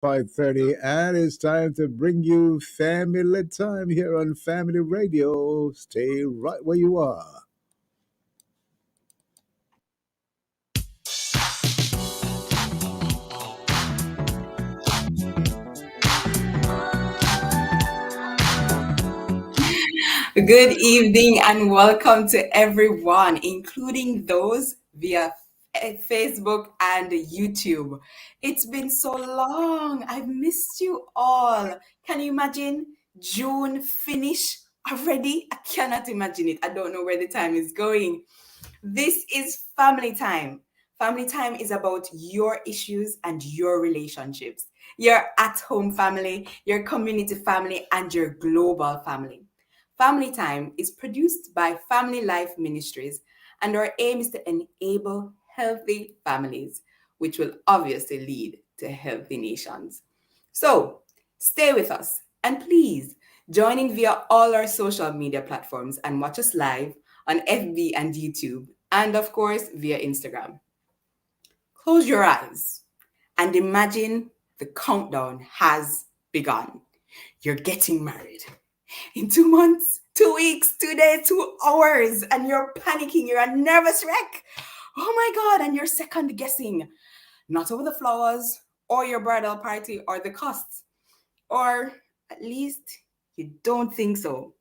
5:30, and it's time to bring you Family Time here on Family Radio. Stay right where you are. Good evening and welcome to everyone, including those via Facebook and YouTube. It's been so long. I've missed you all. Can you imagine June finish already? I cannot imagine it. I don't know where the time is going. This is family time. Family time is about your issues and your relationships, your at home family, your community family, and your global family. Family Time is produced by Family Life Ministries, and our aim is to enable healthy families, which will obviously lead to healthy nations. So, stay with us and please join in via all our social media platforms and watch us live on FB and YouTube, and of course via Instagram. Close your eyes and imagine the countdown has begun. You're getting married in 2 months, 2 weeks, 2 days, 2 hours, and you're panicking. You're a nervous wreck. Oh my God. And you're second guessing, not over the flowers or your bridal party or the costs, or at least you don't think so.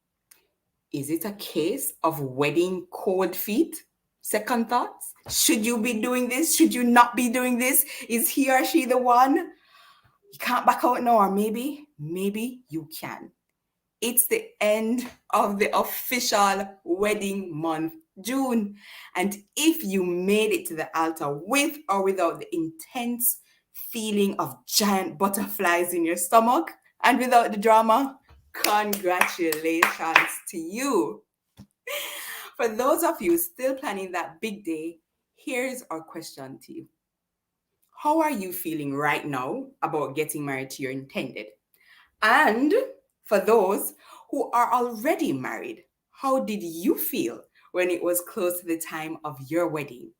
Is it a case of wedding cold feet? Second thoughts? Should you be doing this? Should you not be doing this? Is he or she the one? You can't back out now, or maybe you can. It's the end of the official wedding month, June. And if you made it to the altar with or without the intense feeling of giant butterflies in your stomach and without the drama, congratulations to you. For those of you still planning that big day, here's our question to you. How are you feeling right now about getting married to your intended? And for those who are already married, how did you feel when it was close to the time of your wedding?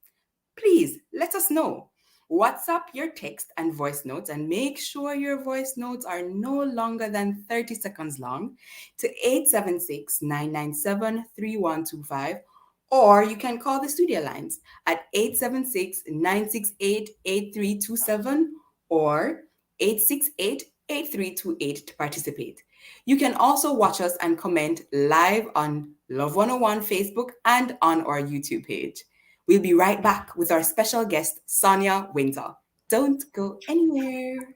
Please let us know. WhatsApp your text and voice notes, and make sure your voice notes are no longer than 30 seconds long to 876-997-3125, or you can call the studio lines at 876-968-8327 or 868-8328 to participate. You can also watch us and comment live on Love 101 Facebook and on our YouTube page. We'll be right back with our special guest, Sonia Winter. Don't go anywhere.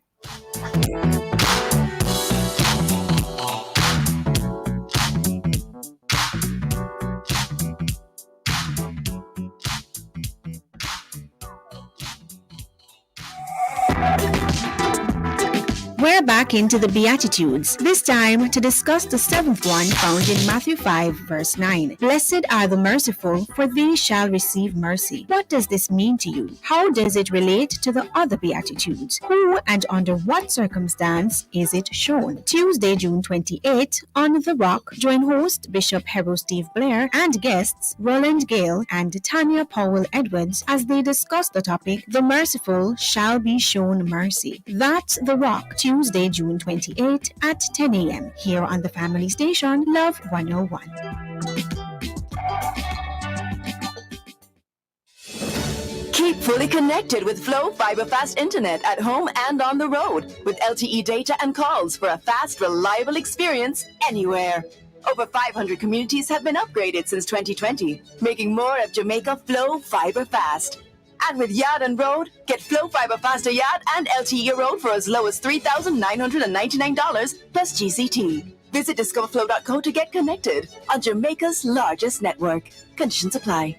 We're back into the Beatitudes, this time to discuss the seventh one found in Matthew 5, verse 9. Blessed are the merciful, for they shall receive mercy. What does this mean to you? How does it relate to the other Beatitudes? Who and under what circumstance is it shown? Tuesday, June 28, on The Rock, join host Bishop Hero Steve Blair and guests Roland Gale and Tanya Powell Edwards as they discuss the topic, The Merciful Shall Be Shown Mercy. That's The Rock, Tuesday, June 28 at 10 a.m. here on the family station, Love 101. Keep fully connected with Flow Fiber Fast Internet at home and on the road with LTE data and calls for a fast, reliable experience anywhere. Over 500 communities have been upgraded since 2020, making more of Jamaica Flow Fiber Fast. And with Yard and Road, get Flow Fiber Faster Yard and LTE Road for as low as $3,999 plus GCT. Visit discoverflow.co to get connected on Jamaica's largest network. Conditions apply.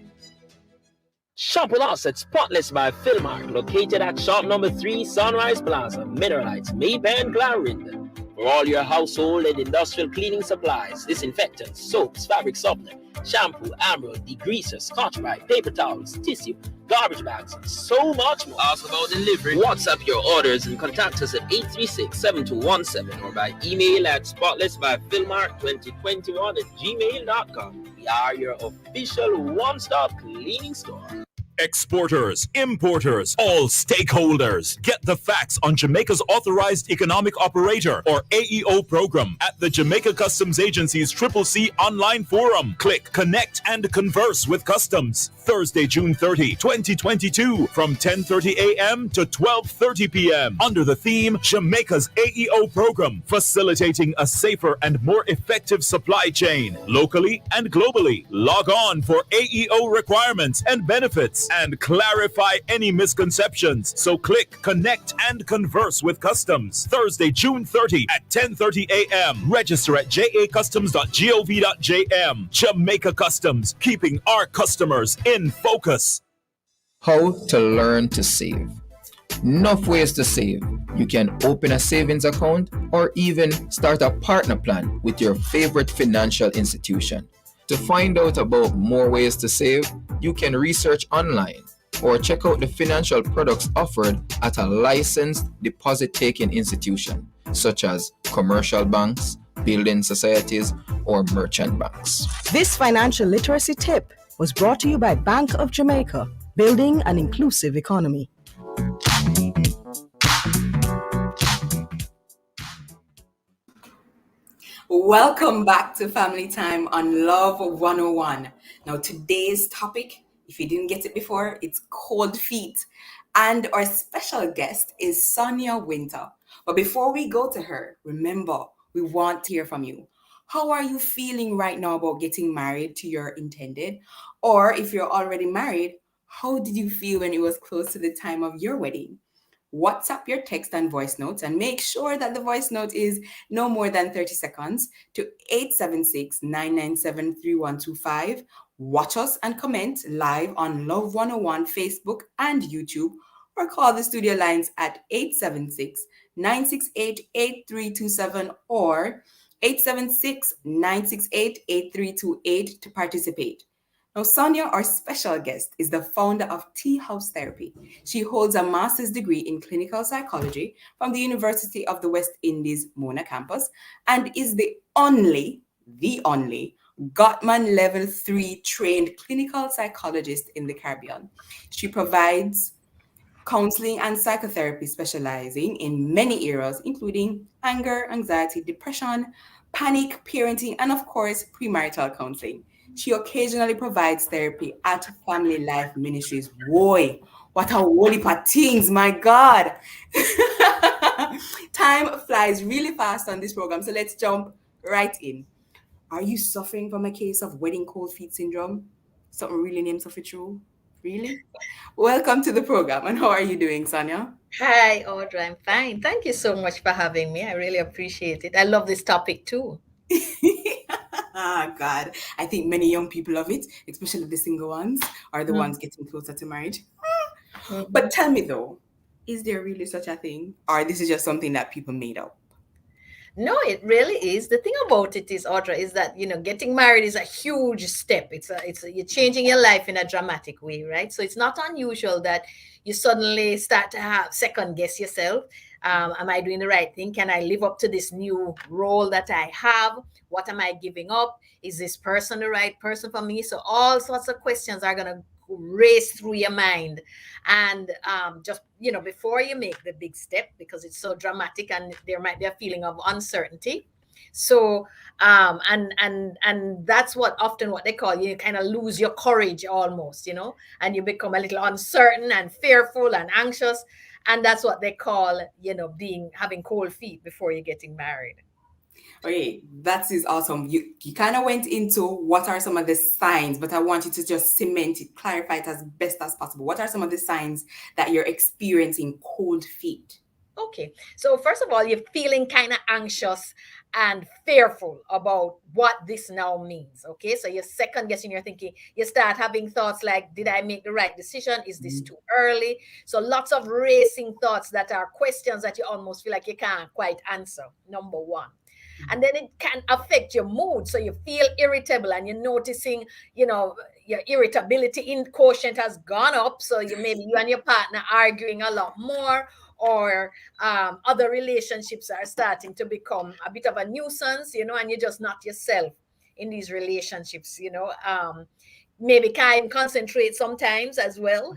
Shop with us at Spotless by Philmart, located at shop number 3, Sunrise Plaza, Mineralites, Maybank, Clarendon. For all your household and industrial cleaning supplies, disinfectants, soaps, fabric softener, shampoo, emerald, degreaser, Scotch-Brite, paper towels, tissue, garbage bags, and so much more. Ask about delivery. WhatsApp your orders and contact us at 836-7217 or by email at spotlessbyfilmart2021@gmail.com. We are your official one-stop cleaning store. Exporters, importers, all stakeholders. Get the facts on Jamaica's Authorized Economic Operator or AEO program at the Jamaica Customs Agency's Triple C online forum. Click Connect and Converse with Customs. Thursday, June 30, 2022 from 10:30 a.m. to 12:30 p.m. under the theme Jamaica's AEO program, facilitating a safer and more effective supply chain locally and globally. Log on for AEO requirements and benefits and clarify any misconceptions. So click Connect and Converse with Customs. Thursday, June 30 at 10:30 a.m. Register at jacustoms.gov.jm. Jamaica Customs, keeping our customers in focus. How to learn to save. Enough ways to save. You can open a savings account or even start a partner plan with your favorite financial institution. To find out about more ways to save, you can research online or check out the financial products offered at a licensed deposit-taking institution, such as commercial banks, building societies, or merchant banks. This financial literacy tip was brought to you by Bank of Jamaica, building an inclusive economy. Welcome back to Family Time on Love 101. Now, today's topic, if you didn't get it before, it's cold feet. And our special guest is Sonia Winter. But before we go to her, remember, we want to hear from you. How are you feeling right now about getting married to your intended? Or if you're already married, how did you feel when it was close to the time of your wedding? WhatsApp your text and voice notes and make sure that the voice note is no more than 30 seconds to 876-997-3125. Watch us and comment live on Love 101 Facebook and YouTube, or call the studio lines at 876-968-8327 or 876-968-8328 to participate. Now, Sonia, our special guest, is the founder of Tea House Therapy. She holds a master's degree in clinical psychology from the University of the West Indies, Mona campus, and is the only Gottman Level 3 trained clinical psychologist in the Caribbean. She provides counseling and psychotherapy specializing in many areas, including anger, anxiety, depression, panic, parenting, and of course, premarital counseling. She occasionally provides therapy at Family Life Ministries. Boy, what a whole heap of things, my God. Time flies really fast on this program, so let's jump right in. Are you suffering from a case of wedding cold feet syndrome? Something really names of it true? Really? Welcome to the program. And how are you doing, Sonia? Hi, Audra. I'm fine. Thank you so much for having me. I really appreciate it. I love this topic too. God, I think many young people love it, especially the single ones or the ones getting closer to marriage. But tell me though, is there really such a thing, or this is just something that people made up? No, it really is. The thing about it is, Audra, is that getting married is a huge step. You're changing your life in a dramatic way, right? So it's not unusual that you suddenly start to have second guess yourself. Am I doing the right thing? Can I live up to this new role that I have? What am I giving up? Is this person the right person for me? So all sorts of questions are going to race through your mind. And just, before you make the big step, because it's so dramatic and there might be a feeling of uncertainty. So, and that's what they call, you kind of lose your courage almost, and you become a little uncertain and fearful and anxious. And that's what they call, having cold feet before you're getting married. Okay, that is awesome. You kind of went into what are some of the signs, but I want you to just cement it, clarify it as best as possible. What are some of the signs that you're experiencing cold feet? Okay, so first of all, you're feeling kind of anxious and fearful about what this now means. Okay, so you're second guessing, you're thinking, you start having thoughts like, did I make the right decision? Is this too early? So lots of racing thoughts that are questions that you almost feel like you can't quite answer, number one. And then it can affect your mood. So you feel irritable and you're noticing, your irritability in quotient has gone up. So maybe you and your partner arguing a lot more, or other relationships are starting to become a bit of a nuisance, and you're just not yourself in these relationships, maybe can't concentrate sometimes as well.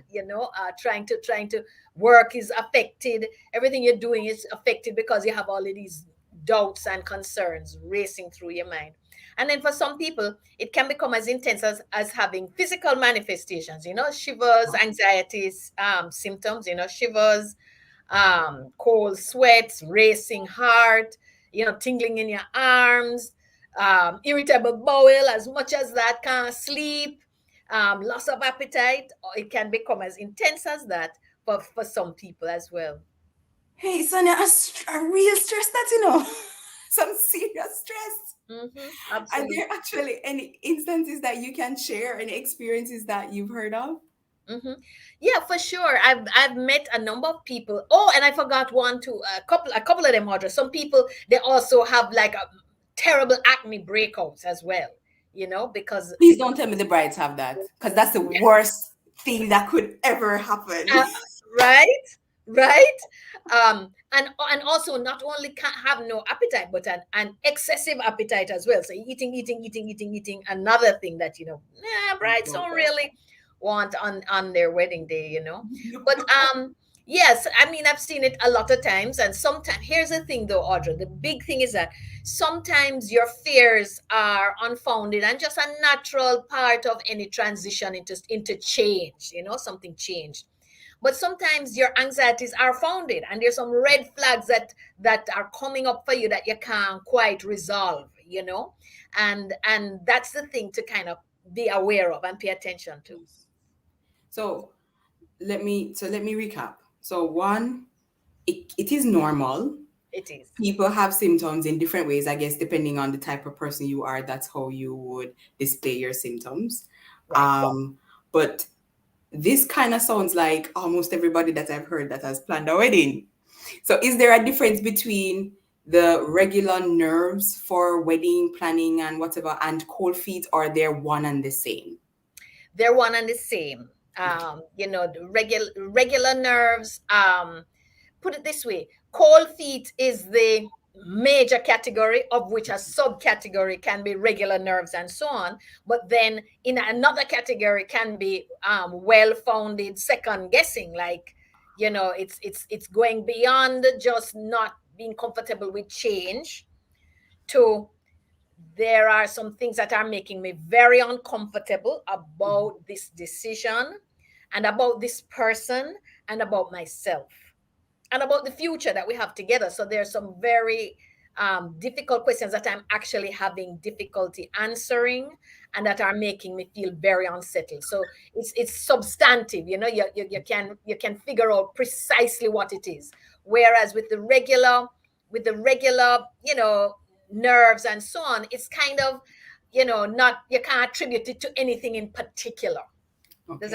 Trying to work is affected. Everything you're doing is affected because you have all of these doubts and concerns racing through your mind. And then for some people, it can become as intense as having physical manifestations, shivers, anxieties, symptoms, shivers, cold sweats, racing heart, tingling in your arms, irritable bowel, as much as that, can't sleep, loss of appetite, or it can become as intense as that for some people as well. Hey, Sonia, a real stress that, some serious stress. Are there actually any instances that you can share, any experiences that you've heard of? Yeah, for sure. I've met a number of people. Oh, and I forgot one too. A couple of them, Audra. Some people, they also have like a terrible acne breakouts as well. Because please don't tell me the brides have that, because that's the worst thing that could ever happen. Right. And also not only can't have no appetite, but an excessive appetite as well. So eating. Another thing that brides don't really want on their wedding day. But yes, I mean, I've seen it a lot of times. And sometimes, here's the thing though, Audra, the big thing is that sometimes your fears are unfounded and just a natural part of any transition into change. Something changed. But sometimes your anxieties are founded, and there's some red flags that are coming up for you that you can't quite resolve, and that's the thing to kind of be aware of and pay attention to. So let me recap. So one, it is normal. It is. People have symptoms in different ways, I guess, depending on the type of person you are. That's how you would display your symptoms. Right. But this kind of sounds like almost everybody that I've heard that has planned a wedding. So is there a difference between the regular nerves for wedding planning and whatever and cold feet, or they're one and the same? They're one and the same. The regular nerves, put it this way, cold feet is the major category, of which a subcategory can be regular nerves and so on. But then in another category can be well-founded second guessing, like it's going beyond just not being comfortable with change to there are some things that are making me very uncomfortable about this decision and about this person and about myself and about the future that we have together. So there's some very difficult questions that I'm actually having difficulty answering and that are making me feel very unsettled. So it's substantive, you can figure out precisely what it is. Whereas with the regular, nerves and so on, it's kind of, not, you can't attribute it to anything in particular. Okay.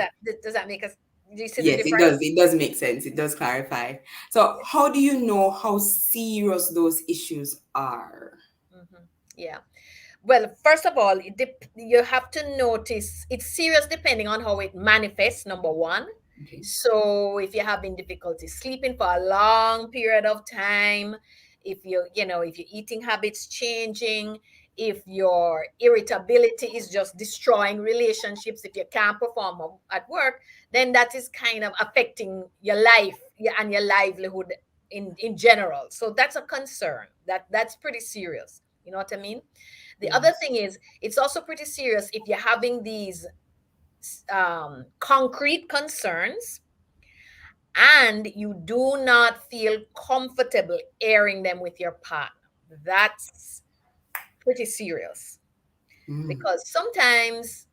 Does that make us? Do you see the difference? Yes, it does make sense. It does clarify. So how do you know how serious those issues are? Yeah. Well, first of all, you have to notice it's serious depending on how it manifests, number one. Okay. So if you're having difficulty sleeping for a long period of time, if your eating habits changing, if your irritability is just destroying relationships, if you can't perform at work, then that is kind of affecting your life and your livelihood in general. So that's a concern. That's pretty serious. You know what I mean? The other thing is, it's also pretty serious if you're having these concrete concerns and you do not feel comfortable airing them with your partner. That's pretty serious. Because sometimes,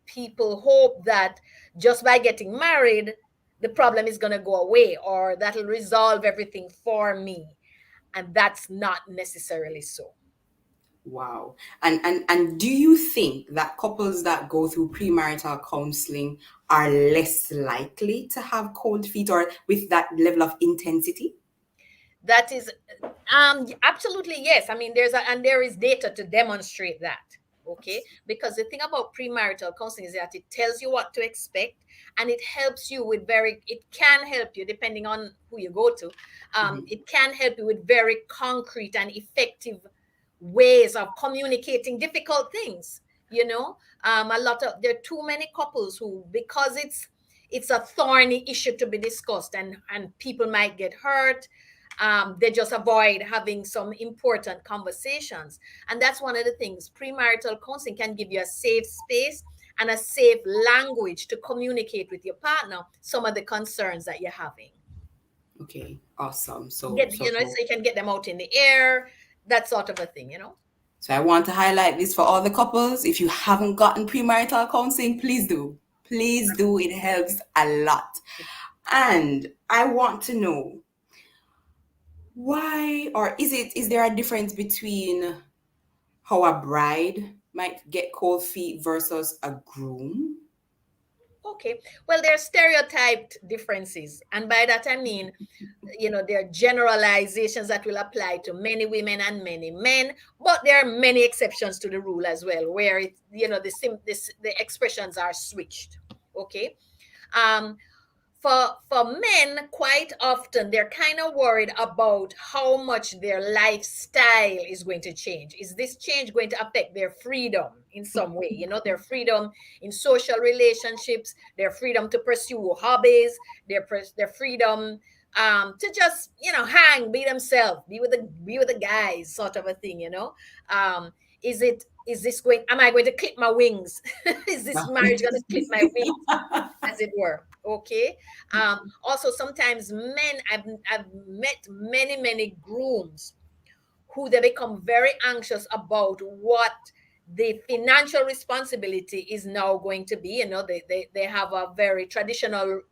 people hope that just by getting married, the problem is going to go away or that'll resolve everything for me. And that's not necessarily so. Wow. And do you think that couples that go through premarital counseling are less likely to have cold feet or with that level of intensity? That is absolutely yes. I mean, there is data to demonstrate that. Okay, because the thing about premarital counseling is that it tells you what to expect, and it helps you with it can help you depending on who you go to. It can help you with very concrete and effective ways of communicating difficult things. You know, there are too many couples who, because it's a thorny issue to be discussed, and people might get hurt. They just avoid having some important conversations. And that's one of the things. Premarital counseling can give you a safe space and a safe language to communicate with your partner some of the concerns that you're having. Okay, awesome. So you can get them out in the air, that sort of a thing, you know. So I want to highlight this for all the couples. If you haven't gotten premarital counseling, please do. Please do. It helps a lot. And I want to know, why, or is there a difference between how a bride might get cold feet versus a groom? Okay, well, there are stereotyped differences, and by that I mean, there are generalizations that will apply to many women and many men, but there are many exceptions to the rule as well, where the expressions are switched. Okay, for men, quite often they're kind of worried about how much their lifestyle is going to change. Is this change going to affect their freedom in some way? Their freedom in social relationships, their freedom to pursue hobbies, their freedom to just hang, be themselves, be with the guys, sort of a thing. Am I going to clip my wings? Is this marriage going to clip my wings, as it were? Okay. Also, sometimes men, I've met many grooms who they become very anxious about what the financial responsibility is now going to be. They have a very traditional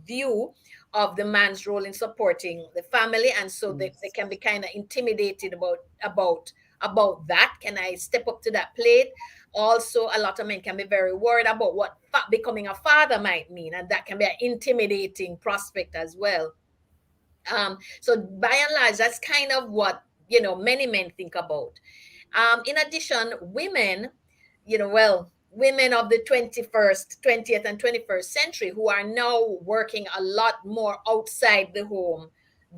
view of the man's role in supporting the family, and so they can be kind of intimidated about that. Can I step up to that plate? Also, a lot of men can be very worried about what becoming a father might mean, and that can be an intimidating prospect as well. So by and large, that's kind of what many men think about. In addition, women, women of the 20th and 21st century who are now working a lot more outside the home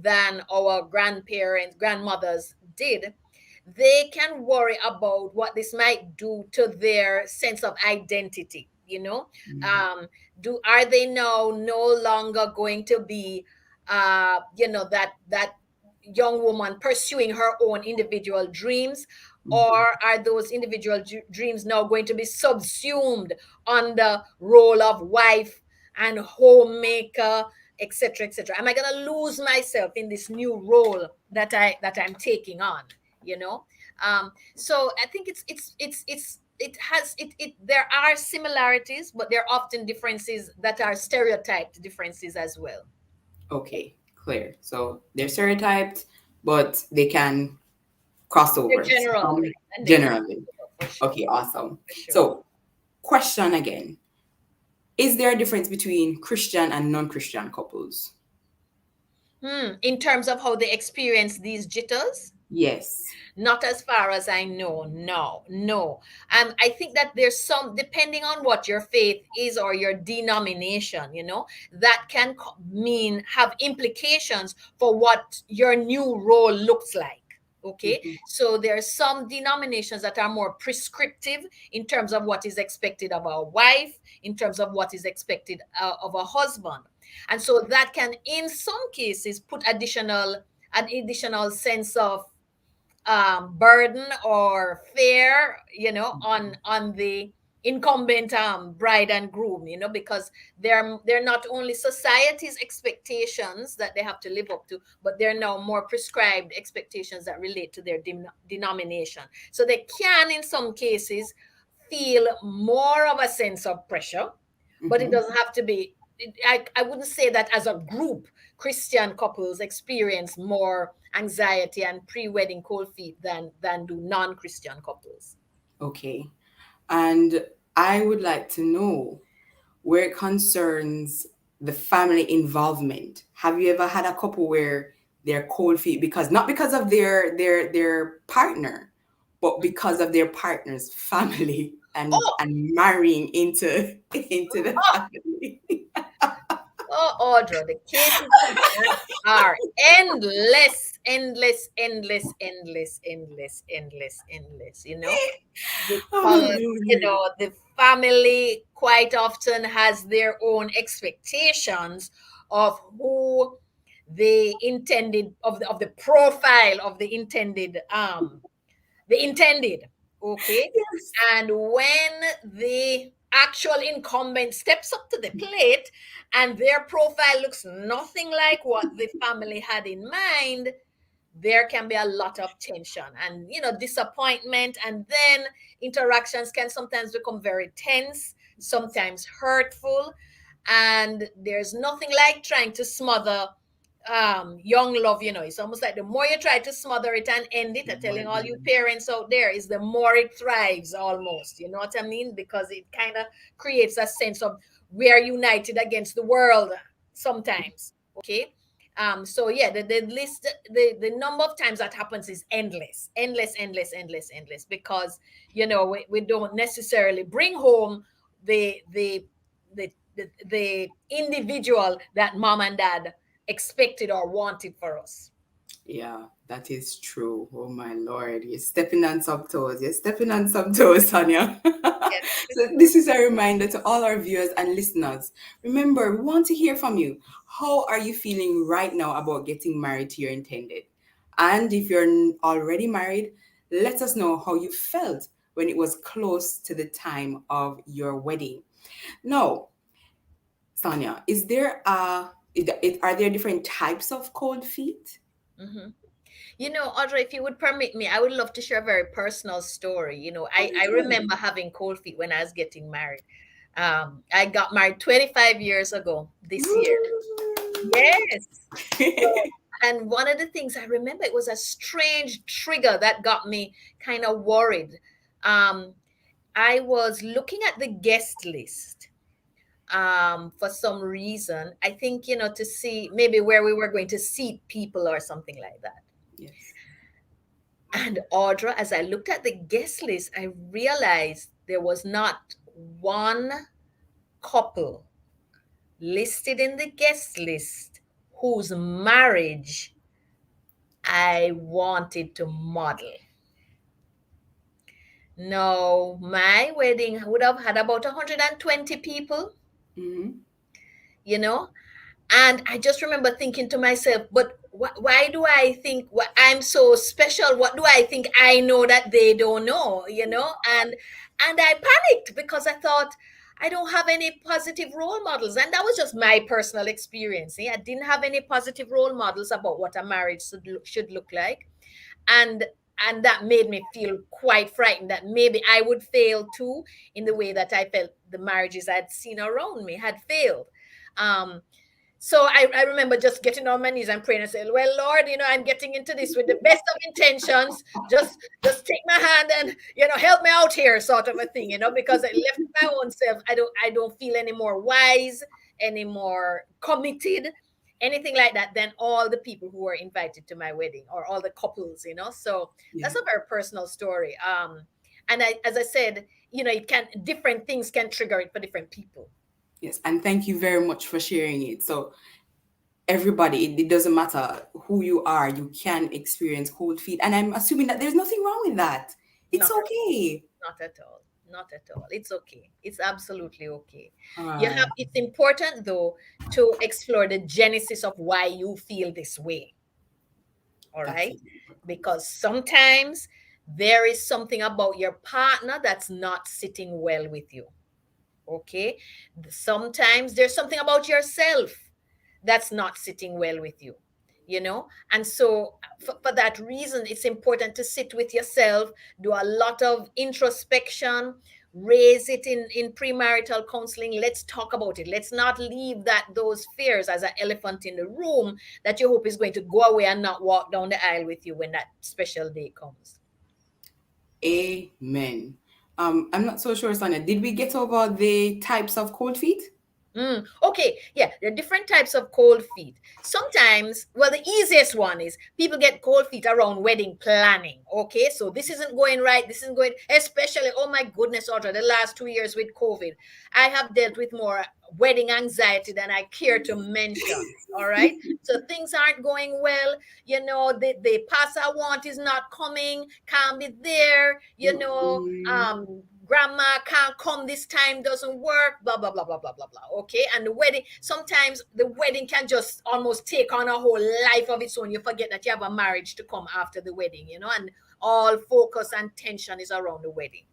than our grandmothers did, they can worry about what this might do to their sense of identity. Are they now no longer going to be that young woman pursuing her own individual dreams, or are those individual dreams now going to be subsumed on the role of wife and homemaker, etc., etc.? Am I going to lose myself in this new role that I'm taking on? So I think there are similarities, but there are often differences that are stereotyped differences as well. Okay, clear. So they're stereotyped, but they can cross over. Generally. Sure. Okay, awesome. Sure. So, question again. Is there a difference between Christian and non-Christian couples? In terms of how they experience these jitters? Yes. Not as far as I know. No. I think that there's some, depending on what your faith is or your denomination, that can have implications for what your new role looks like. Okay. Mm-hmm. So there are some denominations that are more prescriptive in terms of what is expected of a wife, in terms of what is expected of a husband. And so that can, in some cases, put an additional sense of burden or fear, on the incumbent bride and groom, because they're not only society's expectations that they have to live up to, but they're now more prescribed expectations that relate to their denomination. So they can, in some cases, feel more of a sense of pressure, but it doesn't have to be. I wouldn't say that as a group, Christian couples experience more anxiety and pre-wedding cold feet than do non-Christian couples. Okay. And I would like to know, where it concerns the family involvement, have you ever had a couple where they're cold feet not because of their partner, but because of their partner's family and marrying into the family? Oh, Audra, the cases of that are endless, endless, endless, endless, endless, endless, endless, because, the family quite often has their own expectations of who the intended, of the profile of the intended, okay? Yes. And when the actual incumbent steps up to the plate and their profile looks nothing like what the family had in mind, there can be a lot of tension and disappointment, and then interactions can sometimes become very tense, sometimes hurtful, and there's nothing like trying to smother young love. It's almost like the more you try to smother it and end it, I'm telling all you parents out there, is the more it thrives, almost, you know what I mean, because it kind of creates a sense of we are united against the world sometimes, okay. So yeah, the list, the number of times that happens is endless, endless, endless, endless, endless, because we don't necessarily bring home the individual that mom and dad expected or wanted for us. Yeah, that is true. Oh my Lord. You're stepping on some toes. You're stepping on some toes, Sonia. Yes. So this is a reminder to all our viewers and listeners. Remember, we want to hear from you. How are you feeling right now about getting married to your intended? And if you're already married, let us know how you felt when it was close to the time of your wedding. Now, Sonia, are there different types of cold feet? Mm-hmm. Audrey, if you would permit me, I would love to share a very personal story. I remember having cold feet when I was getting married. I got married 25 years ago this year. Yes. And one of the things I remember, it was a strange trigger that got me kind of worried. I was looking at the guest list for some reason. I think, to see maybe where we were going to seat people or something like that. Yes. And Audra, as I looked at the guest list, I realized there was not one couple listed in the guest list whose marriage I wanted to model. No, my wedding would have had about 120 people, Mm-hmm. And I just remember thinking to myself, but why do I think I'm so special? What do I think I know that they don't know, And I panicked because I thought I don't have any positive role models. And that was just my personal experience. I didn't have any positive role models about what a marriage should look like. And that made me feel quite frightened that maybe I would fail too, in the way that I felt the marriages I'd seen around me had failed. So I remember just getting on my knees and praying and saying, well, Lord, I'm getting into this with the best of intentions. Just take my hand and, help me out here, sort of a thing, because I left my own self. I don't feel any more wise, any more committed, anything like that than all the people who were invited to my wedding, or all the couples, So that's a very personal story. And as I said, different things can trigger it for different people. Yes, and thank you very much for sharing it. So everybody, it doesn't matter who you are, you can experience cold feet. And I'm assuming that there's nothing wrong with that. It's okay. Not at all. Not at all. It's okay. It's absolutely okay. Right. It's important though to explore the genesis of why you feel this way. All right? Because sometimes there is something about your partner that's not sitting well with you. Okay? Sometimes there's something about yourself that's not sitting well with you, And so for that reason, it's important to sit with yourself, do a lot of introspection, raise it in premarital counseling. Let's talk about it. Let's not leave those fears as an elephant in the room that you hope is going to go away and not walk down the aisle with you when that special day comes. Amen. I'm not so sure, Sonia. Did we get over the types of cold feet? Okay, yeah, there are different types of cold feet. Sometimes, well, the easiest one is people get cold feet around wedding planning. Okay, so this isn't going right, this isn't going, especially, oh my goodness, Audra, the last 2 years with COVID, I have dealt with more wedding anxiety than I care to mention. All right, so things aren't going well. You know, the pass I want is not coming, can't be there. You know, grandma can't come this time, doesn't work, blah blah blah blah blah blah blah. Okay, and the wedding, sometimes the wedding can just almost take on a whole life of its own. You forget that you have a marriage to come after the wedding, you know, and all focus and tension is around the wedding.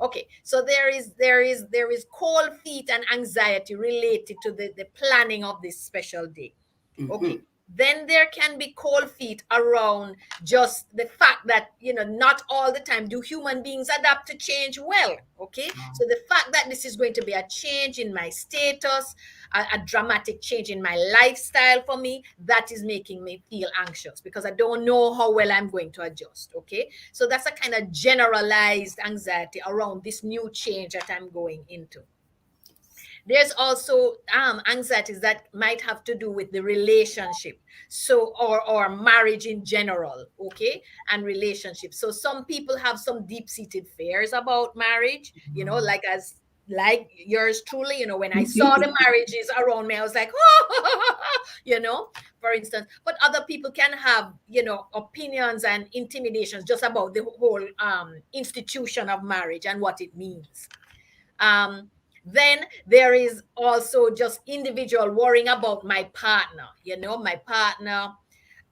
Okay, so there is cold feet and anxiety related to the planning of this special day. Okay, then there can be cold feet around just the fact that, you know, not all the time do human beings adapt to change well. Okay, so the fact that this is going to be a change in my status, a dramatic change in my lifestyle for me, that is making me feel anxious because I don't know how well I'm going to adjust. Okay, so that's a kind of generalized anxiety around this new change that I'm going into. There's also anxieties that might have to do with the relationship, so or marriage in general, okay, and relationships. So some people have some deep-seated fears about marriage, you know, like yours truly. You know, when I saw the marriages around me, I was like, oh, you know, for instance. But other people can have, you know, opinions and intimidations just about the whole institution of marriage and what it means. Then there is also just individual worrying about my partner. You know, my partner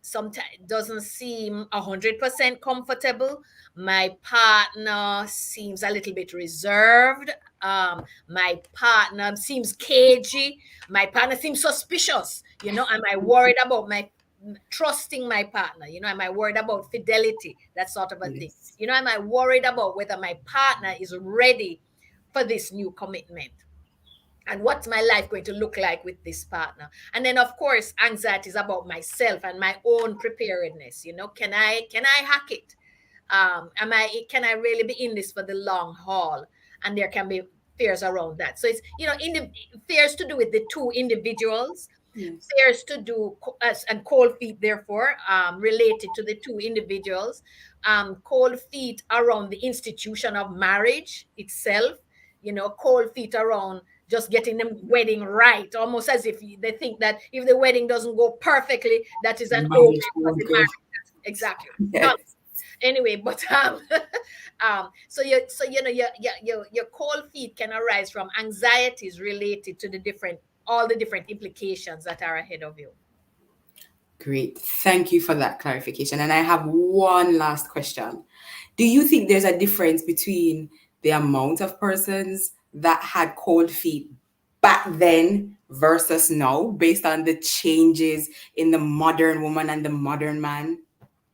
sometimes doesn't seem 100% comfortable. My partner seems a little bit reserved. My partner seems cagey. My partner seems suspicious. You know, am I worried about my trusting my partner? You know, am I worried about fidelity? That sort of a thing. You know, am I worried about whether my partner is ready for this new commitment? And what's my life going to look like with this partner? And then, of course, anxiety is about myself and my own preparedness. You know, can I hack it? Can I really be in this for the long haul? And there can be fears around that. So it's, you know, fears to do with the two individuals. Fears to do and cold feet, therefore, related to the two individuals. Cold feet around the institution of marriage itself. You know, cold feet around just getting the wedding right, almost as if they think that if the wedding doesn't go perfectly, that is an open for the marriage. Exactly. Yes. Anyway, but so you know your cold feet can arise from anxieties related to all the different implications that are ahead of you. Great. Thank you for that clarification. And I have one last question. Do you think there's a difference between the amount of persons that had cold feet back then versus now, based on the changes in the modern woman and the modern man?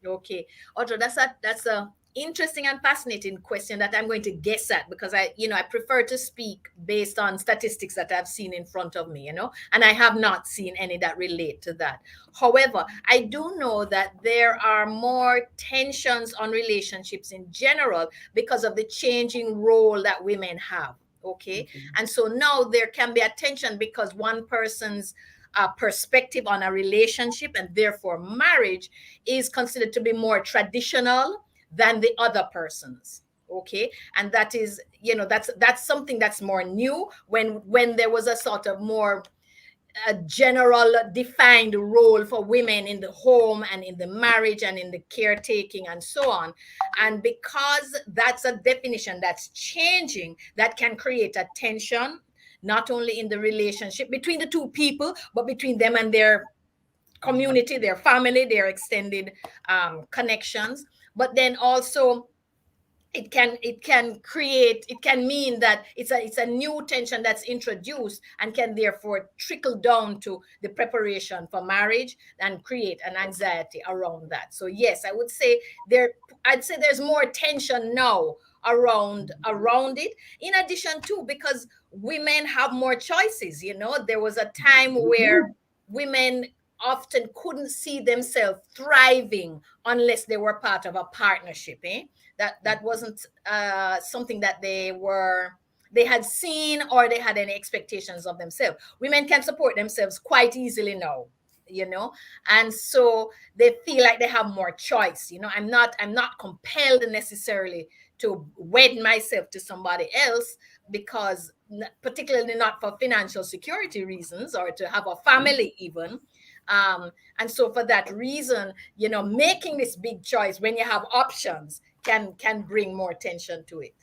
Okay, Audra, that's a interesting and fascinating question that I'm going to guess at, because I prefer to speak based on statistics that I've seen in front of me, you know, and I have not seen any that relate to that. However, I do know that there are more tensions on relationships in general because of the changing role that women have. Okay. And so now there can be a tension because one person's perspective on a relationship and therefore marriage is considered to be more traditional than the other person's. Okay, and that is, you know, that's something that's more new when there was a sort of more a general defined role for women in the home and in the marriage and in the caretaking and so on. And because that's a definition that's changing, that can create a tension, not only in the relationship between the two people, but between them and their community, their family, their extended connections. But then also it can mean that it's a new tension that's introduced and can therefore trickle down to the preparation for marriage and create an anxiety around that. So yes, I'd say there's more tension now around it, in addition to because women have more choices. You know, there was a time where women often couldn't see themselves thriving unless they were part of a partnership. That wasn't something that they had seen or they had any expectations of themselves. Women can support themselves quite easily now, and so they feel like they have more choice. I'm not compelled necessarily to wed myself to somebody else, because particularly not for financial security reasons or to have a family even. And so for that reason, making this big choice when you have options can bring more attention to it.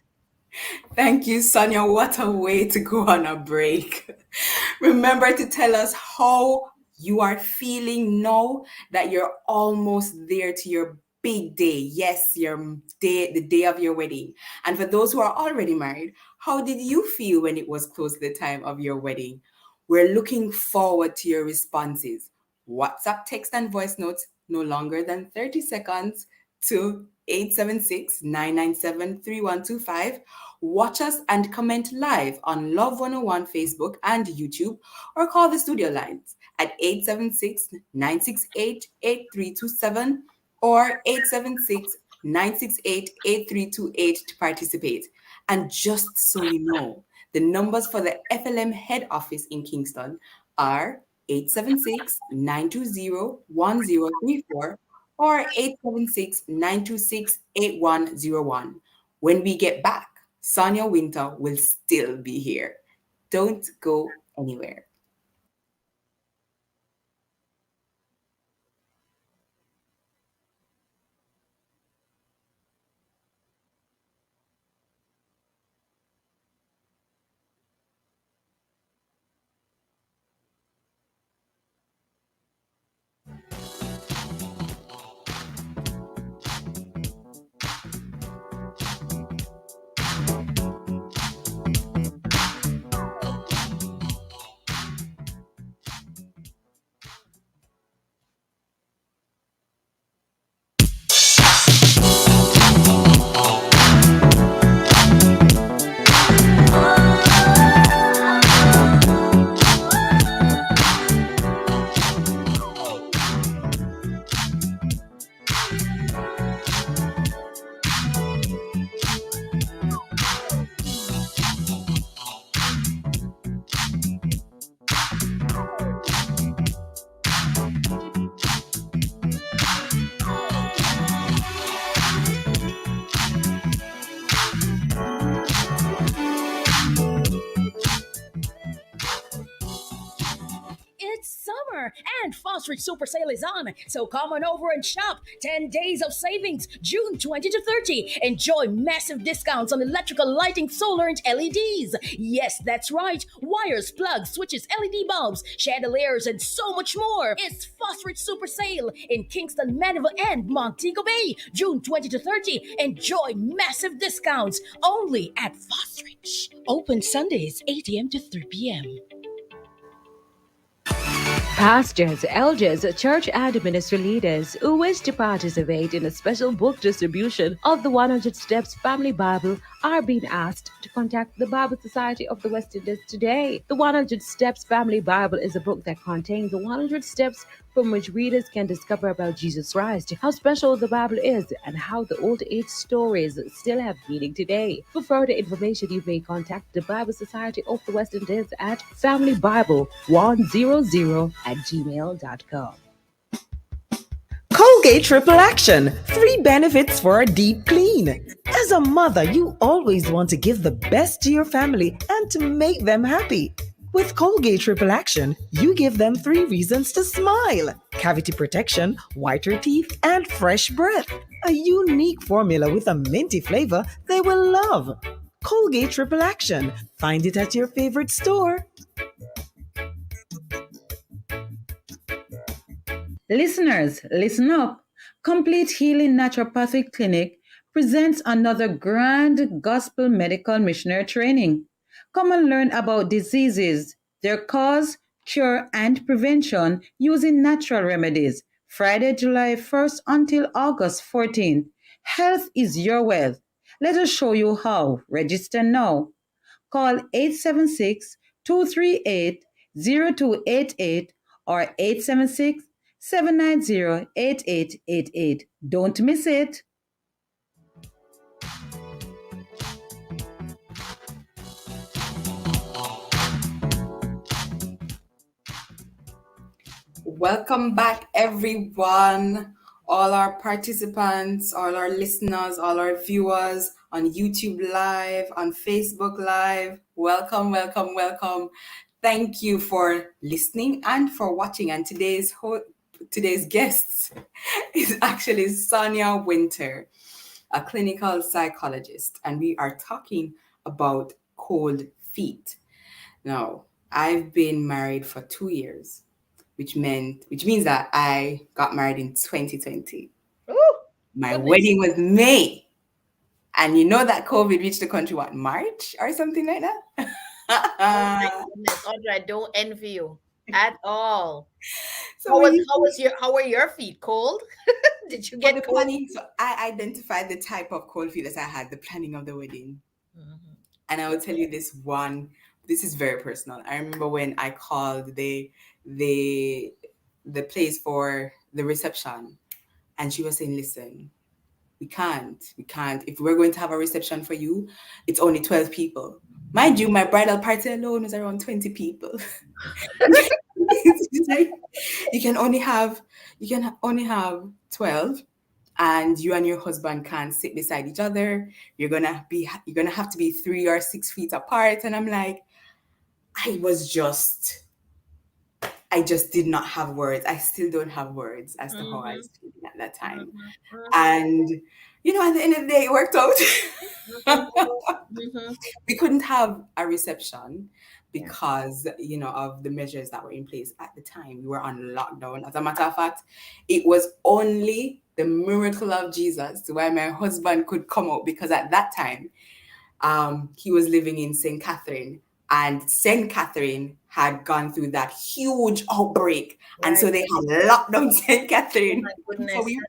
Thank you, Sonia. What a way to go on a break. Remember to tell us how you are feeling now that you're almost there to your big day. Yes, your day, the day of your wedding. And for those who are already married, how did you feel when it was close to the time of your wedding? We're looking forward to your responses. WhatsApp text and voice notes no longer than 30 seconds to 876-997-3125. Watch us and comment live on Love 101 Facebook and YouTube, or call the studio lines at 876-968-8327 or 876-968-8328 to participate. And just so you know, the numbers for the FLM head office in Kingston are 876-920-1034 or 876-926-8101. When we get back, Sonia Winter will still be here. Don't go anywhere. And Phosphorus Super Sale is on, so come on over and shop. 10 days of savings, June 20 to 30. Enjoy massive discounts on electrical lighting, solar, and LEDs. Yes, that's right. Wires, plugs, switches, LED bulbs, chandeliers, and so much more. It's Phosphorus Super Sale in Kingston, Mandeville, and Montego Bay, June 20 to 30. Enjoy massive discounts only at Phosphorus. Open Sundays, 8 a.m. to 3 p.m. Pastors, elders, church and ministry leaders who wish to participate in a special book distribution of the 100 Steps Family Bible are being asked to contact the Bible Society of the West Indies today. The 100 Steps Family Bible is a book that contains the 100 steps from which readers can discover about Jesus Christ, how special the Bible is, and how the old age stories still have meaning today. For further information, you may contact the Bible Society of the West Indies at familybible100@gmail.com. Colgate Triple Action. 3 benefits for a deep clean. As a mother, you always want to give the best to your family and to make them happy. With Colgate Triple Action, you give them 3 reasons to smile: cavity protection, whiter teeth, and fresh breath. A unique formula with a minty flavor they will love. Colgate Triple Action. Find it at your favorite store. Listeners, listen up. Complete Healing Naturopathic Clinic presents another grand gospel medical missionary training. Come and learn about diseases, their cause, cure, and prevention using natural remedies. Friday, July 1st until August 14th. Health is your wealth. Let us show you how. Register now. Call 876-238-0288 or 876-790-8888. Don't miss it. Welcome back, everyone. All our participants, all our listeners, all our viewers on YouTube Live, on Facebook Live. Welcome, welcome, welcome. Thank you for listening and for watching. And today's guest is actually Sonia Winter, a clinical psychologist, and we are talking about cold feet. Now, I've been married for 2 years, which means that I got married in 2020. Ooh, My goodness. wedding was May. And you know that COVID reached the country, what, March or something like that? Oh my goodness, Audrey, I don't envy you at all. So How were your feet? Cold? Did you for get the cold? planning, so I identified the type of cold feet that I had, the planning of the wedding. And I will tell you this is very personal. I remember when I called the place for the reception, and she was saying, listen, we can't. If we're going to have a reception for you, it's only 12 people. Mind you, my bridal party alone was around 20 people. you can only have 12, and you and your husband can't sit beside each other. You're gonna have to be 3 or 6 feet apart. And I'm like, I just did not have words. I still don't have words as to how I was feeling at that time. And at the end of the day, it worked out. We couldn't have a reception because of the measures that were in place at the time. We were on lockdown. As a matter of fact, it was only the miracle of Jesus why my husband could come out, because at that time he was living in St. Catherine, and St. Catherine had gone through that huge outbreak, and so they had locked down St. Catherine. So we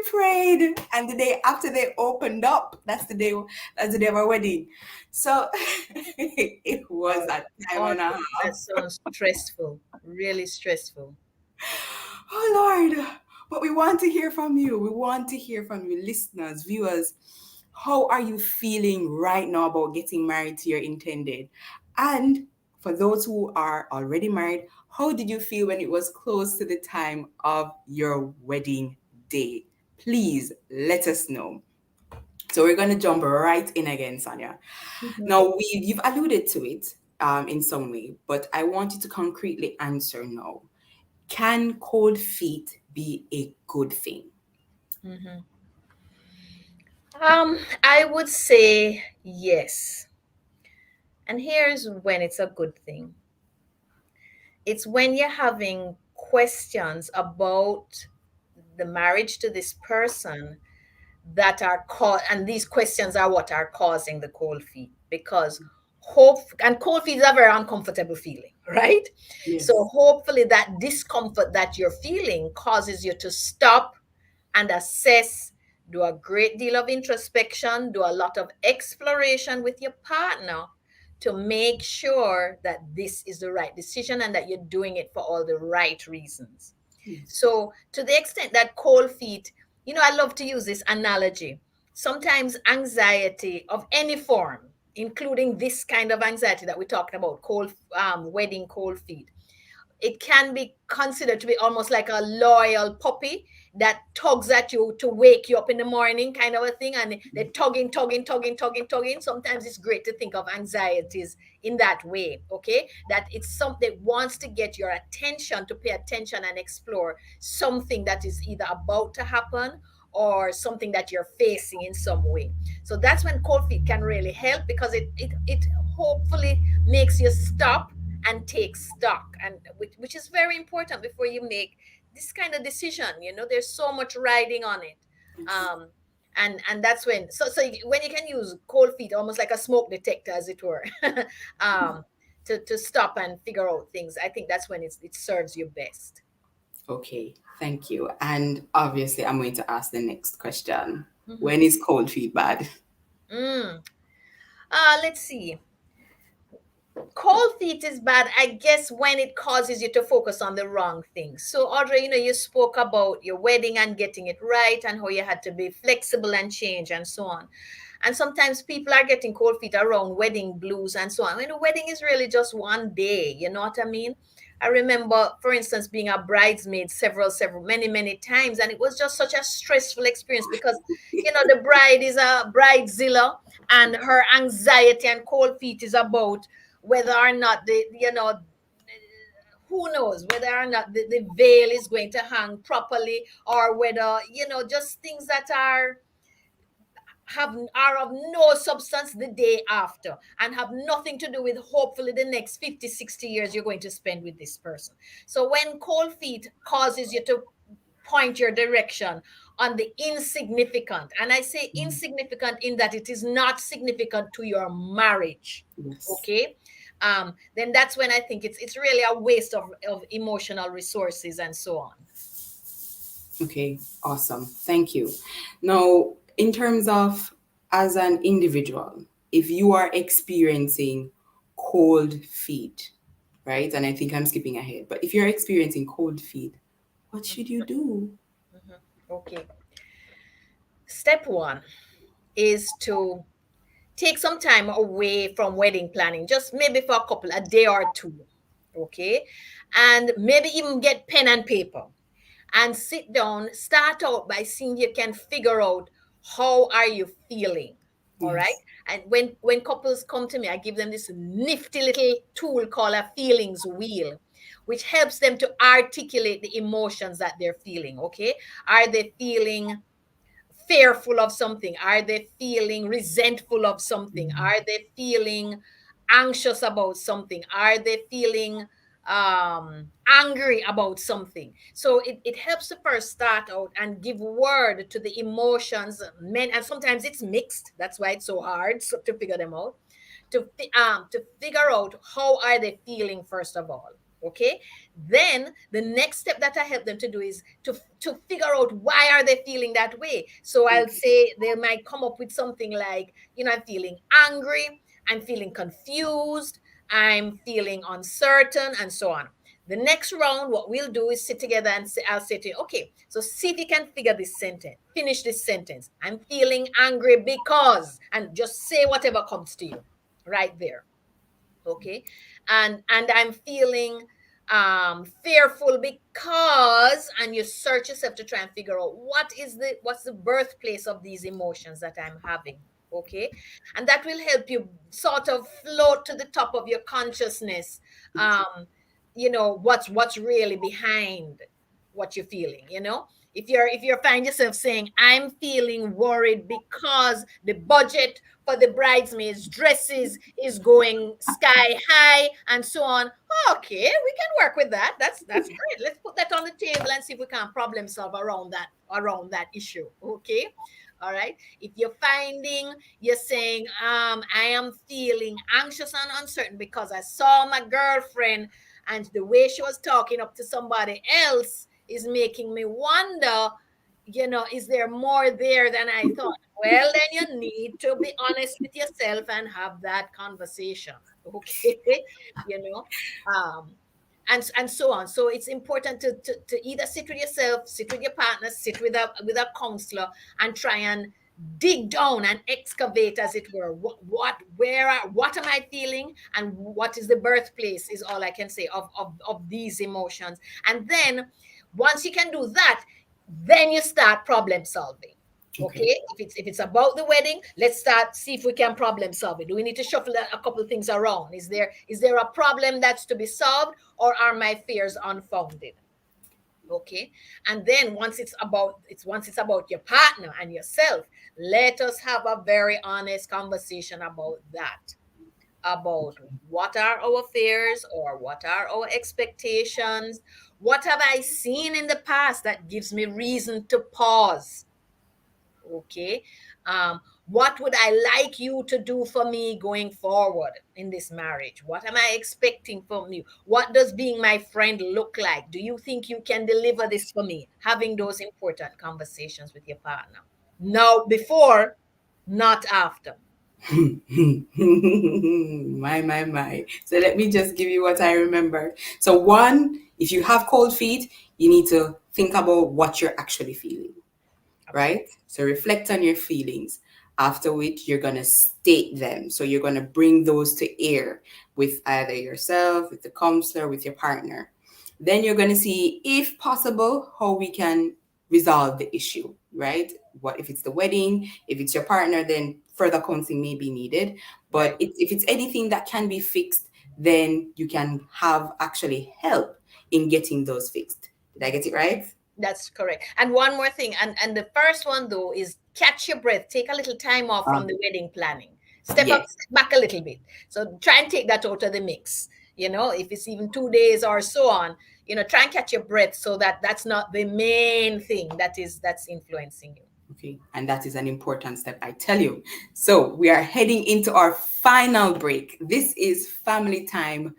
prayed, and the day after they opened up, that's the day of our wedding. So it was that time and a half. That sounds stressful, really stressful. Oh Lord, but we want to hear from you. We want to hear from you, listeners, viewers. How are you feeling right now about getting married to your intended? And for those who are already married, how did you feel when it was close to the time of your wedding day? Please let us know. So we're going to jump right in again, Sonia. Now, you've alluded to it in some way, but I want you to concretely answer now. Can cold feet be a good thing? I would say yes. And here's when it's a good thing. It's when you're having questions about the marriage to this person that are and these questions are what are causing the cold feet, because cold feet is a very uncomfortable feeling, right? Yes. So hopefully that discomfort that you're feeling causes you to stop and assess, do a great deal of introspection, do a lot of exploration with your partner to make sure that this is the right decision and that you're doing it for all the right reasons. So to the extent that cold feet, I love to use this analogy. Sometimes anxiety of any form, including this kind of anxiety that we're talking about, wedding cold feet, it can be considered to be almost like a loyal puppy that tugs at you to wake you up in the morning, kind of a thing. And they're tugging. Sometimes it's great to think of anxieties in that way, okay? That it's something that wants to get your attention, to pay attention and explore something that is either about to happen or something that you're facing in some way. So that's when cold feet can really help, because it hopefully makes you stop and take stock, and which is very important before you make this kind of decision. There's so much riding on it. And that's when when you can use cold feet almost like a smoke detector, as it were, to stop and figure out things. I think that's when it serves you best. Okay, thank you. And obviously I'm going to ask the next question. When is cold feet bad? Let's see. Cold feet is bad, I guess, when it causes you to focus on the wrong things. So Audrey, you spoke about your wedding and getting it right and how you had to be flexible and change and so on. And sometimes people are getting cold feet around wedding blues and so on. The wedding is really just one day, you know what I mean? I remember, for instance, being a bridesmaid many times, and it was just such a stressful experience because, the bride is a bridezilla, and her anxiety and cold feet is about whether or not who knows whether or not the veil is going to hang properly, or whether, just things that are of no substance the day after, and have nothing to do with hopefully the next 50-60 years you're going to spend with this person. So when cold feet causes you to point your direction on the insignificant, and I say insignificant in that it is not significant to your marriage, okay, then that's when I think it's really a waste of emotional resources and so on. Okay, awesome. Thank you. Now, in terms of as an individual, if you are experiencing cold feet, right? And I think I'm skipping ahead, but if you're experiencing cold feet, what should you do? Okay. Step one is to take some time away from wedding planning, just maybe for a day or two, okay? And maybe even get pen and paper and sit down, start out by seeing you can figure out how are you feeling, all right? And when couples come to me, I give them this nifty little tool called a feelings wheel, which helps them to articulate the emotions that they're feeling, okay? Are they feeling fearful of something? Are they feeling resentful of something? Are they feeling anxious about something? Are they feeling angry about something? So it helps the first start out and give word to the emotions, and sometimes it's mixed. That's why it's so hard to figure them out. To figure out how are they feeling first of all. Okay, then the next step that I help them to do is to figure out why are they feeling that way. So I'll say they might come up with something like, I'm feeling angry, I'm feeling confused, I'm feeling uncertain, and so on. The next round, what we'll do is sit together and I'll say to you, okay, so see if you can finish this sentence. I'm feeling angry because, and just say whatever comes to you right there. Okay, and I'm feeling fearful because, and you search yourself to try and figure out what's the birthplace of these emotions that I'm having. Okay, and that will help you sort of float to the top of your consciousness. What's really behind what you're feeling. If you find yourself saying, I'm feeling worried because the budget for the bridesmaids dresses is going sky high and so on, okay, we can work with that. That's great. Let's put that on the table and see if we can problem solve around that issue. Okay, all right. If you're saying, I am feeling anxious and uncertain because I saw my girlfriend and the way she was talking up to somebody else is making me wonder, is there more there than I thought? Well, then you need to be honest with yourself and have that conversation. Okay. And so on. So it's important to either sit with yourself, sit with your partner, sit with a counselor, and try and dig down and excavate, as it were, what am I feeling, and what is the birthplace, is all I can say, of these emotions. And then once you can do that, then you start problem solving. Okay. If it's about the wedding, let's see if we can problem solve it. Do we need to shuffle a couple of things around? Is there a problem that's to be solved, or are my fears unfounded? Okay. And then once it's about your partner and yourself, let us have a very honest conversation about that. About what are our fears, or what are our expectations? What have I seen in the past that gives me reason to pause? Okay. What would I like you to do for me going forward in this marriage? What am I expecting from you? What does being my friend look like? Do you think you can deliver this for me? Having those important conversations with your partner. Now, before, not after. My. So let me just give you what I remember. So one, if you have cold feet, you need to think about what you're actually feeling, right? So reflect on your feelings. after which you're going to state them. So you're going to bring those to air with either yourself, with the counselor, with your partner. Then you're going to see, if possible, how we can resolve the issue, right? What if it's the wedding? If it's your partner, then further counseling may be needed. But if it's anything that can be fixed, then you can have actually help in getting those fixed. Did I get it right? That's correct. And one more thing, and the first one though is catch your breath. Take a little time off from the wedding planning. Step up, step back a little bit. So try and take that out of the mix. You know, if it's even 2 days or so on, you know, try and catch your breath so that that's not the main thing that's influencing you. Okay, and that is an important step, I tell you. So we are heading into our final break. This is Family Time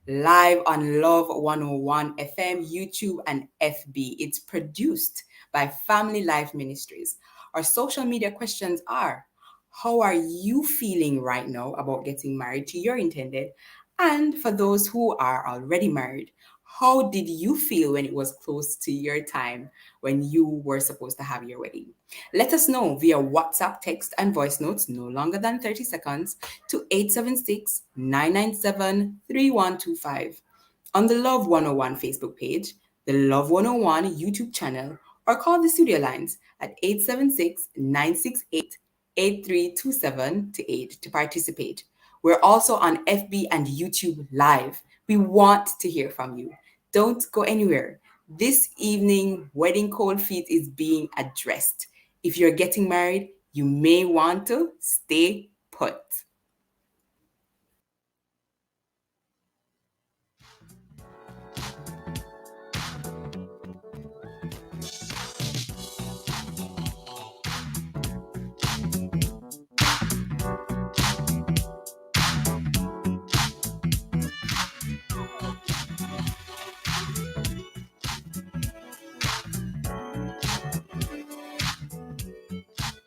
live on Love 101 FM, YouTube, and FB. It's produced by Family Life Ministries. Our social media questions are: how are you feeling right now about getting married to your intended? And for those who are already married, how did you feel when it was close to your time when you were supposed to have your wedding? Let us know via WhatsApp, text, and voice notes, no longer than 30 seconds, to 876-997-3125 on the Love 101 Facebook page, the Love 101 YouTube channel, or call the studio lines at 876-968-8327 to participate. We're also on FB and YouTube Live. We want to hear from you. Don't go anywhere. This evening, Wedding Cold Feet is being addressed. If you're getting married, you may want to stay put.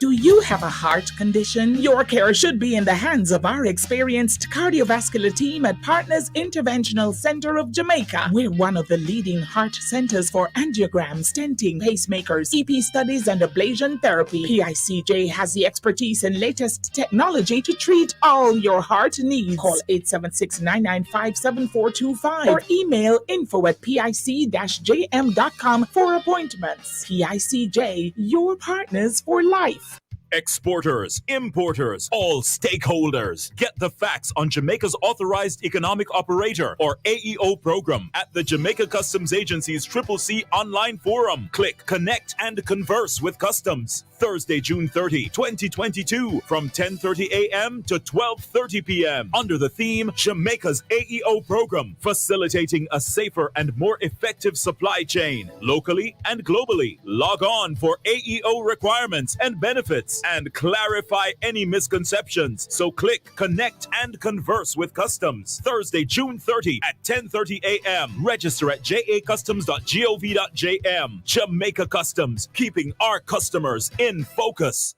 Do you have a heart condition? Your care should be in the hands of our experienced cardiovascular team at Partners Interventional Center of Jamaica. We're one of the leading heart centers for angiogram, stenting, pacemakers, EP studies, and ablation therapy. PICJ has the expertise and latest technology to treat all your heart needs. Call 876-995-7425 or email info@pic-jm.com for appointments. PICJ, your partners for life. Exporters, importers, all stakeholders. Get the facts on Jamaica's Authorized Economic Operator, or AEO program, at the Jamaica Customs Agency's CCC online forum. Click, connect, and converse with Customs. Thursday, June 30, 2022, from 10:30 a.m. to 12:30 p.m. under the theme Jamaica's AEO program, facilitating a safer and more effective supply chain, locally and globally. Log on for AEO requirements and benefits and clarify any misconceptions. So click, connect, and converse with Customs. Thursday, June 30 at 10:30 a.m. Register at jacustoms.gov.jm. Jamaica Customs, keeping our customers in focus.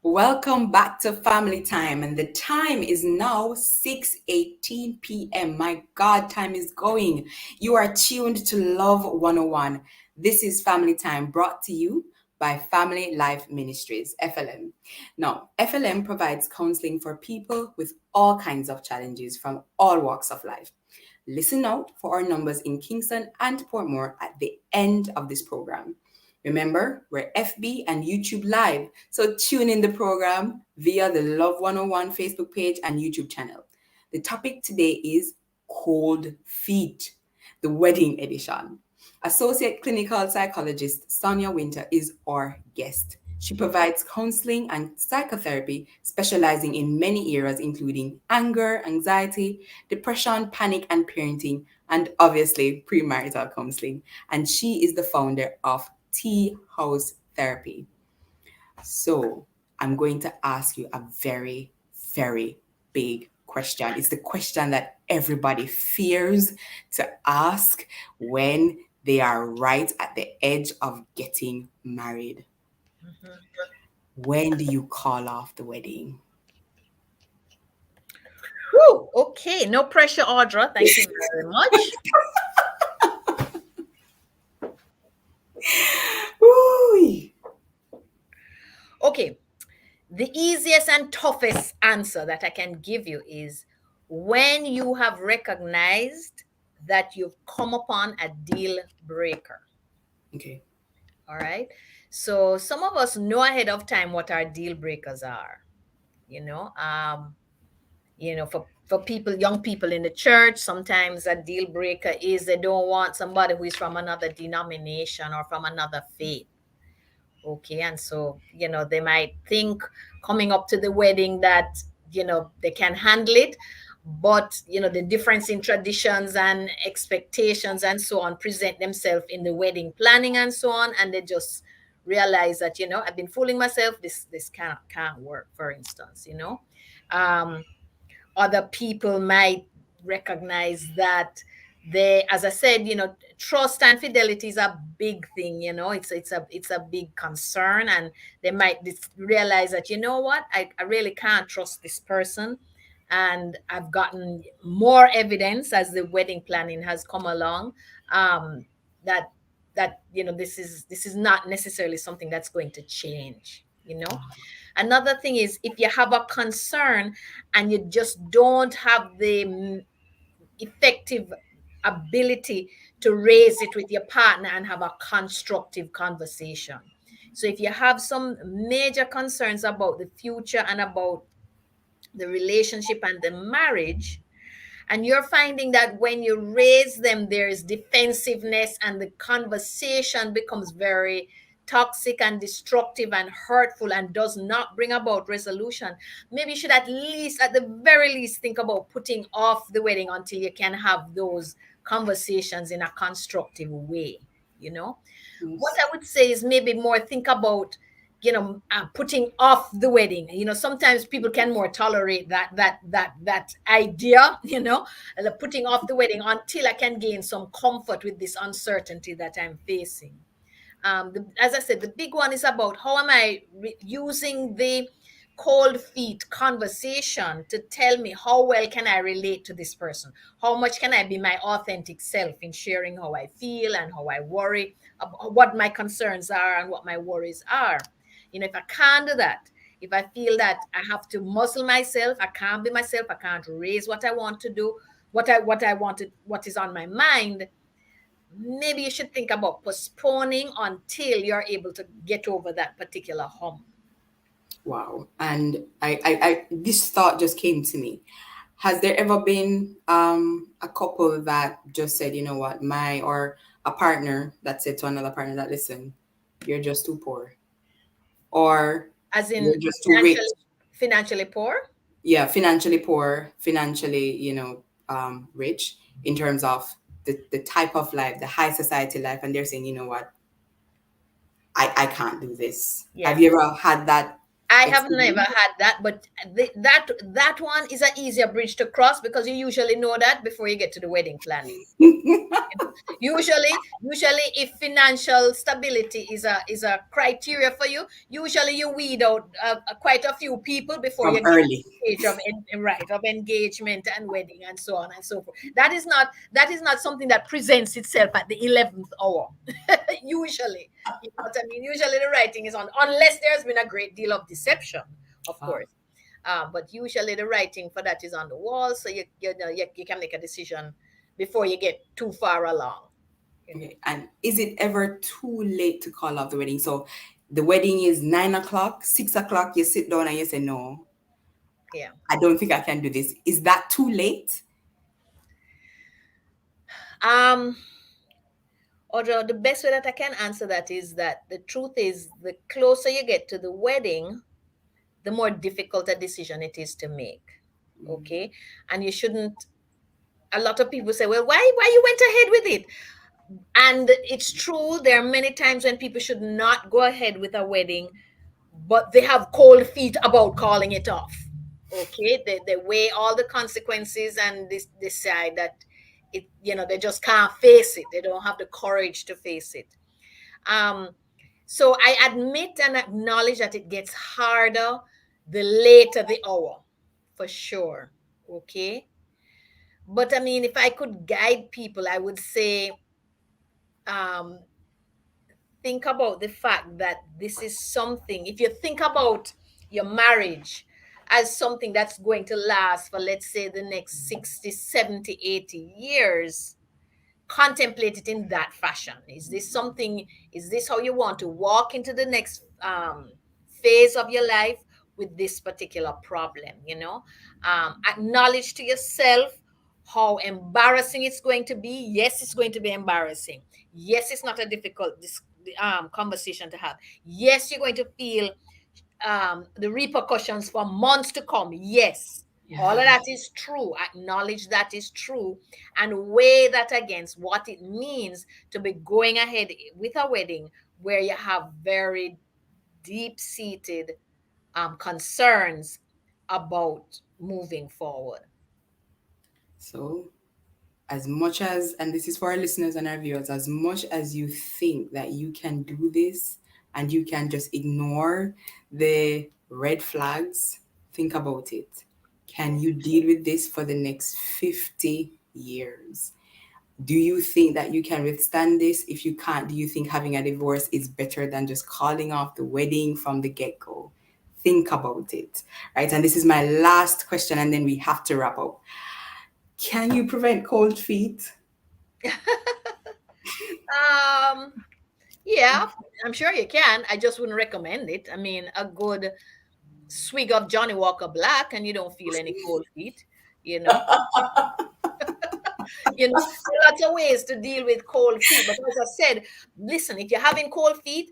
Welcome back to Family Time, and the time is now 6:18 p.m. My God, time is going. You are tuned to Love 101. This is Family Time, brought to you by Family Life Ministries, FLM. Now, FLM provides counseling for people with all kinds of challenges from all walks of life. Listen out for our numbers in Kingston and Portmore at the end of this program. Remember, we're FB and YouTube Live, so tune in the program via the Love 101 Facebook page and YouTube channel. The topic today is Cold Feet, the wedding edition. Associate Clinical Psychologist Sonia Winter is our guest. She provides counseling and psychotherapy, specializing in many areas, including anger, anxiety, depression, panic, and parenting, and obviously premarital counseling. And she is the founder of Tea House Therapy. So I'm going to ask you a very, very big question. It's the question that everybody fears to ask when they are right at the edge of getting married. When do you call off the wedding? Woo! Okay, no pressure, Audra. Thank you very much. Woo! Okay, the easiest and toughest answer that I can give you is when you have recognized that you've come upon a deal breaker. Okay. All right. So some of us know ahead of time what our deal breakers are. For people, young people in the church, sometimes a deal breaker is they don't want somebody who is from another denomination or from another faith. Okay, and so they might think coming up to the wedding that they can handle it, but the difference in traditions and expectations and so on present themselves in the wedding planning and so on, and they just realize that I've been fooling myself. This can't work, for instance. Other people might recognize that as I said, trust and fidelity is a big thing. It's a big concern, and they might realize that what, I really can't trust this person, and I've gotten more evidence as the wedding planning has come along, that this is not necessarily something that's going to change. Another thing is, if you have a concern and you just don't have the effective ability to raise it with your partner and have a constructive conversation. So if you have some major concerns about the future and about the relationship and the marriage, and you're finding that when you raise them, there's defensiveness and the conversation becomes very toxic and destructive and hurtful and does not bring about resolution, maybe you should at the very least think about putting off the wedding until you can have those conversations in a constructive way. What I would say is maybe more think about putting off the wedding. Sometimes people can more tolerate that idea, putting off the wedding until I can gain some comfort with this uncertainty that I'm facing. As I said, the big one is about how am I using the cold feet conversation to tell me how well can I relate to this person? How much can I be my authentic self in sharing how I feel and how I worry, what my concerns are and what my worries are? If I can't do that, if I feel that I have to muscle myself, I can't be myself, I can't raise what I want to do, what is on my mind, maybe you should think about postponing until you're able to get over that particular hump. Wow. And I this thought just came to me. Has there ever been a couple that just said, or a partner that said to another partner that, listen, you're just too poor? Or as in you're just too rich? Financially poor? Yeah, financially poor, financially, rich in terms of the type of life, the high society life, and they're saying, what, I can't do this. Yeah. Have you ever had that? I have never had that, but that one is an easier bridge to cross because you usually know that before you get to the wedding planning. Usually, if financial stability is a criteria for you, usually you weed out quite a few people before you get to the stage of engagement and wedding and so on and so forth. That is not something that presents itself at the 11th hour. Usually, you know what I mean. Usually, the writing is on, unless there's been a great deal of deception, of course. But usually, the writing for that is on the wall, so you can make a decision before you get too far along. Okay. And is it ever too late to call off the wedding? So the wedding is 9 o'clock, 6 o'clock, you sit down and you say, no, yeah, I don't think I can do this. Is that too late? Audra, the best way that I can answer that is that the truth is the closer you get to the wedding, the more difficult a decision it is to make. Okay. And you shouldn't, a lot of people say, well, why you went ahead with it? And it's true. There are many times when people should not go ahead with a wedding, but they have cold feet about calling it off. Okay. They weigh all the consequences and they decide that they just can't face it. They don't have the courage to face it. So I admit and acknowledge that it gets harder the later the hour, for sure. Okay. But I mean, if I could guide people, I would say, um, think about the fact that this is something, if you think about your marriage as something that's going to last for, let's say, the next 60, 70, 80 years, contemplate it in that fashion. Is this something, is this how you want to walk into the next phase of your life with this particular problem? Acknowledge to yourself how embarrassing it's going to be. Yes, it's going to be embarrassing. Yes, it's not a difficult conversation to have. Yes, you're going to feel the repercussions for months to come. Yes, all of that is true. Acknowledge that is true and weigh that against what it means to be going ahead with a wedding where you have very deep seated concerns about moving forward. So, as much as, and this is for our listeners and our viewers, as much as you think that you can do this and you can just ignore the red flags, think about it. Can you deal with this for the next 50 years? Do you think that you can withstand this? If you can't, do you think having a divorce is better than just calling off the wedding from the get-go? Think about it, right? And this is my last question, and then we have to wrap up. Can you prevent cold feet? Yeah, I'm sure you can. I just wouldn't recommend it. I mean, a good swig of Johnny Walker Black and you don't feel any cold feet, you know. There are lots of ways to deal with cold feet. But as I said, listen, if you're having cold feet,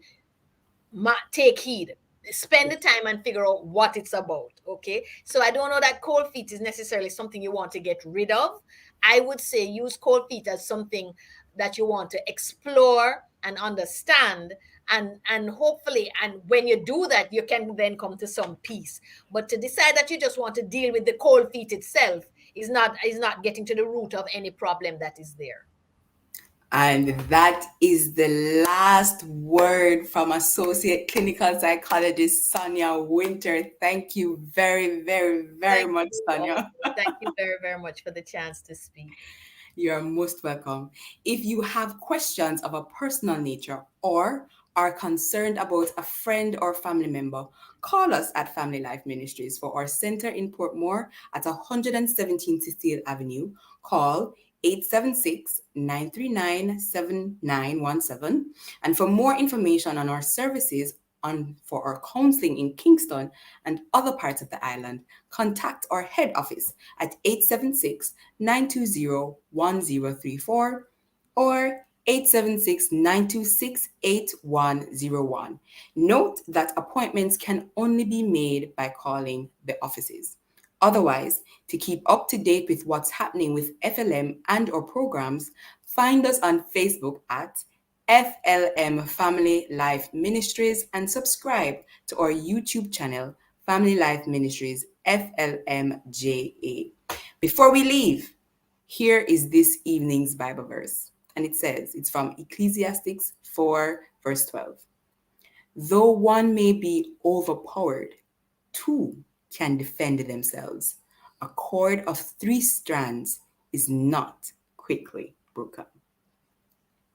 take heed. Spend the time and figure out what it's about. Okay. So I don't know that cold feet is necessarily something you want to get rid of. I would say use cold feet as something that you want to explore and understand. And hopefully, and when you do that, you can then come to some peace. But to decide that you just want to deal with the cold feet itself is not getting to the root of any problem that is there. And that is the last word from Associate Clinical Psychologist Sonia Winter. Thank you very, very, very much, Sonia. Thank you very, very much for the chance to speak. You're most welcome. If you have questions of a personal nature or are concerned about a friend or family member, call us at Family Life Ministries for our center in Portmore at 117 Cecile Avenue. Call 876-939-7917. And for more information on our services for our counseling in Kingston and other parts of the island, contact our head office at 876-920-1034 or 876-926-8101. Note that appointments can only be made by calling the offices. Otherwise, to keep up to date with what's happening with FLM and our programs, find us on Facebook at FLM Family Life Ministries and subscribe to our YouTube channel, Family Life Ministries FLMJA. Before we leave, here is this evening's Bible verse. And it says, it's from Ecclesiastes 4, verse 12. Though one may be overpowered, two can defend themselves. A cord of 3 strands is not quickly broken.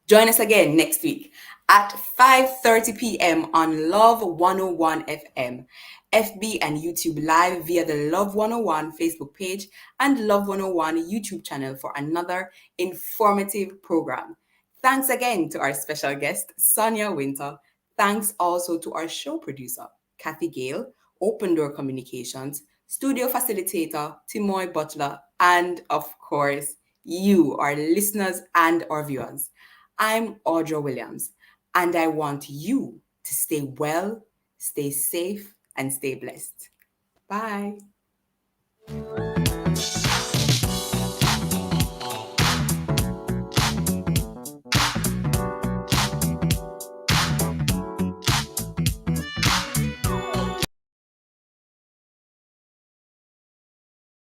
Join us again next week at 5:30 p.m. on Love 101 FM, FB and YouTube Live via the Love 101 Facebook page and Love 101 YouTube channel for another informative program. Thanks again to our special guest, Sonia Winter. Thanks also to our show producer, Kathy Gale, Open Door Communications, studio facilitator, Timoy Butler, and of course, you, our listeners and our viewers. I'm Audra Williams, and I want you to stay well, stay safe, and stay blessed. Bye.